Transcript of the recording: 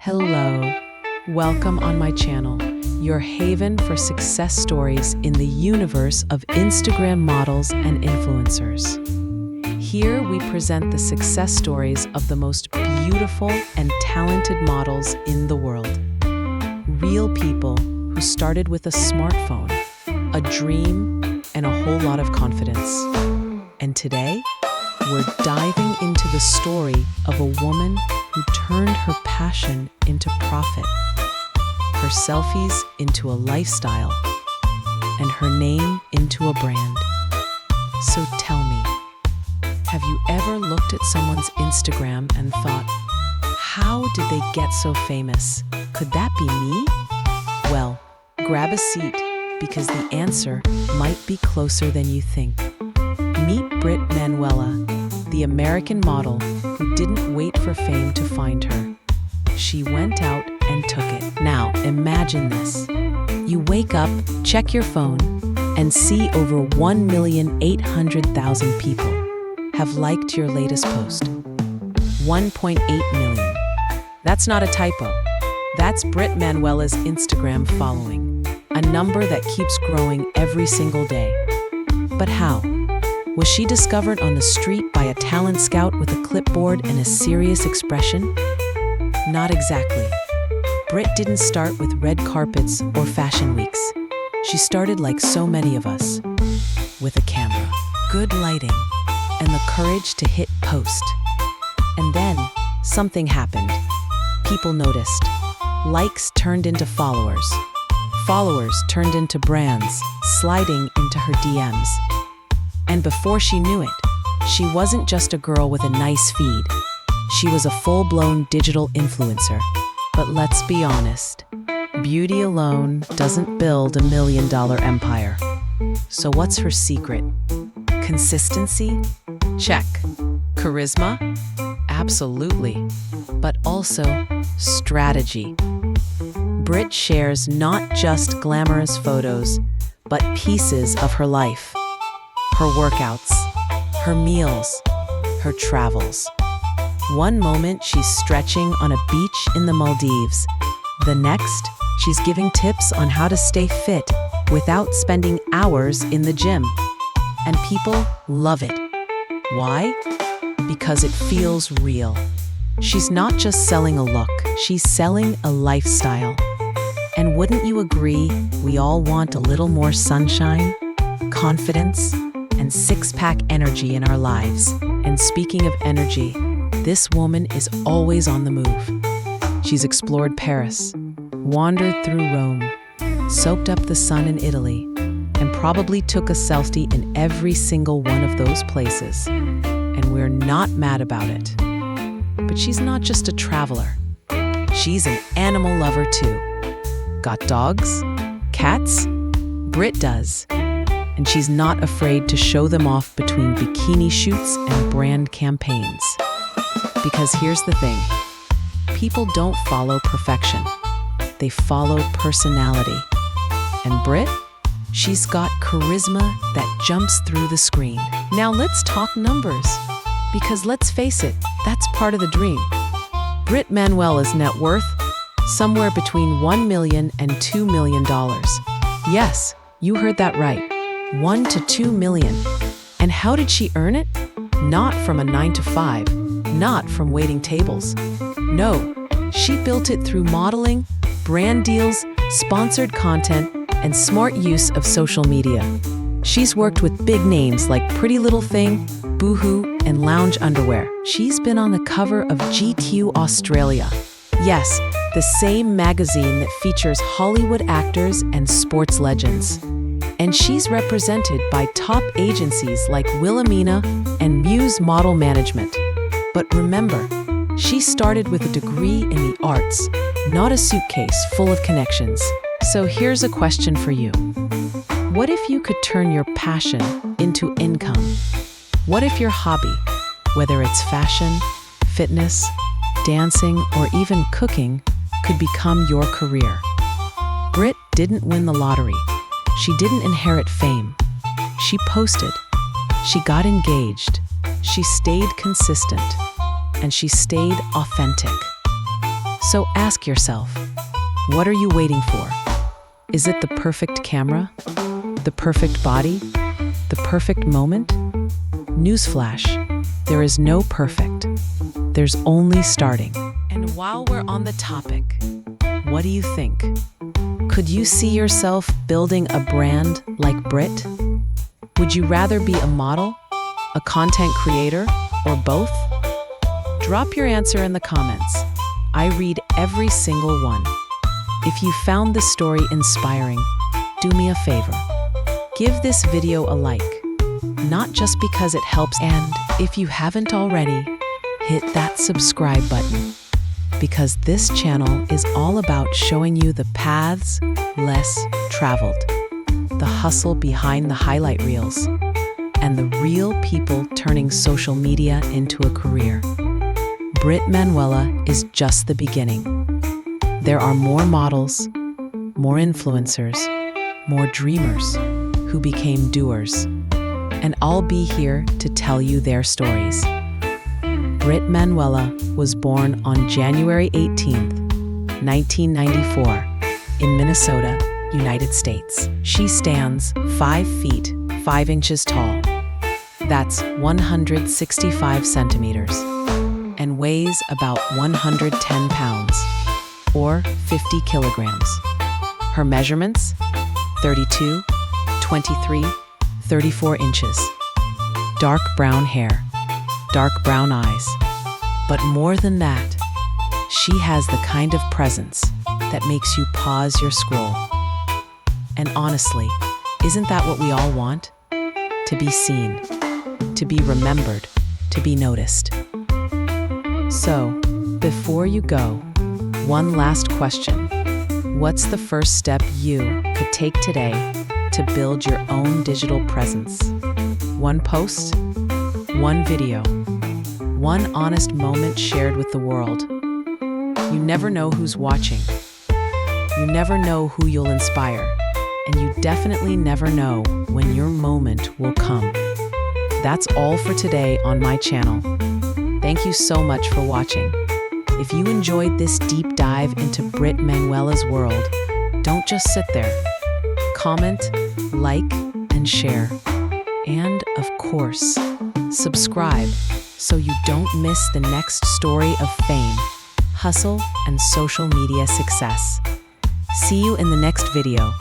Hello, welcome on my channel, your haven for success stories in the universe of Instagram models and influencers. Here we present the success stories of the most beautiful and talented models in the world. Real people who started with a smartphone, a dream, and a whole lot of confidence. And today, we're diving into the story of a woman who turned her passion into profit, her selfies into a lifestyle, and her name into a brand. So tell me, have you ever looked at someone's Instagram and thought, how did they get so famous? Could that be me? Well, grab a seat because the answer might be closer than you think. Meet Brit Manuela, the American model who didn't wait for fame to find her. She went out and took it. Now, imagine this. You wake up, check your phone, and see over 1,800,000 people have liked your latest post. 1.8 million. That's not a typo. That's Brit Manuela's Instagram following, a number that keeps growing every single day. But how? Was she discovered on the street by a talent scout with a clipboard and a serious expression? Not exactly. Brit didn't start with red carpets or fashion weeks. She started like so many of us, with a camera, good lighting, and the courage to hit post. And then, something happened. People noticed. Likes turned into followers. Followers turned into brands, sliding into her DMs. And before she knew it, she wasn't just a girl with a nice feed. She was a full-blown digital influencer. But let's be honest, beauty alone doesn't build a $1 million empire. So what's her secret? Consistency? Check. Charisma? Absolutely. But also strategy. Brit shares not just glamorous photos, but pieces of her life. Her workouts, her meals, her travels. One moment she's stretching on a beach in the Maldives. The next, she's giving tips on how to stay fit without spending hours in the gym. And people love it. Why? Because it feels real. She's not just selling a look, she's selling a lifestyle. And wouldn't you agree, we all want a little more sunshine, confidence, and six-pack energy in our lives. And speaking of energy, this woman is always on the move. She's explored Paris, wandered through Rome, soaked up the sun in Italy, and probably took a selfie in every single one of those places. And we're not mad about it. But she's not just a traveler. She's an animal lover too. Got dogs? Cats? Brit does. And she's not afraid to show them off between bikini shoots and brand campaigns. Because here's the thing, people don't follow perfection, they follow personality. And Brit, she's got charisma that jumps through the screen. Now let's talk numbers, because let's face it, that's part of the dream. Brit Manuela's net worth, somewhere between $1 million and $2 million. Yes, you heard that right. 1 to 2 million. And how did she earn it? Not from a 9-to-5, not from waiting tables. No, she built it through modeling, brand deals, sponsored content, and smart use of social media. She's worked with big names like Pretty Little Thing, Boohoo, and Lounge Underwear. She's been on the cover of GQ Australia. Yes, the same magazine that features Hollywood actors and sports legends. And she's represented by top agencies like Wilhelmina and Muse Model Management. But remember, she started with a degree in the arts, not a suitcase full of connections. So here's a question for you. What if you could turn your passion into income? What if your hobby, whether it's fashion, fitness, dancing, or even cooking, could become your career? Brit didn't win the lottery. She didn't inherit fame. She posted. She got engaged. She stayed consistent. And she stayed authentic. So ask yourself, what are you waiting for? Is it the perfect camera? The perfect body? The perfect moment? Newsflash, there is no perfect. There's only starting. And while we're on the topic, what do you think? Could you see yourself building a brand like Brit? Would you rather be a model, a content creator, or both? Drop your answer in the comments. I read every single one. If you found this story inspiring, do me a favor. Give this video a like, not just because it helps, and if you haven't already, hit that subscribe button, because this channel is all about showing you the paths less traveled, the hustle behind the highlight reels, and the real people turning social media into a career. Brit Manuela is just the beginning. There are more models, more influencers, more dreamers who became doers, and I'll be here to tell you their stories. Brit Manuela was born on January 18th, 1994, in Minnesota, United States. She stands 5 feet 5 inches tall. That's 165 centimeters, and weighs about 110 pounds, or 50 kilograms. Her measurements: 32, 23, 34 inches. Dark brown hair, dark brown eyes. But more than that, she has the kind of presence that makes you pause your scroll. And honestly, isn't that what we all want? To be seen, to be remembered, to be noticed. So, before you go, one last question. What's the first step you could take today to build your own digital presence? One post, one video, one honest moment shared with the world. You never know who's watching. You never know who you'll inspire. And you definitely never know when your moment will come. That's all for today on my channel. Thank you so much for watching. If you enjoyed this deep dive into Brit Manuela's world, don't just sit there. Comment, like, and share. And, of course, subscribe so you don't miss the next story of fame, hustle, and social media success. See you in the next video.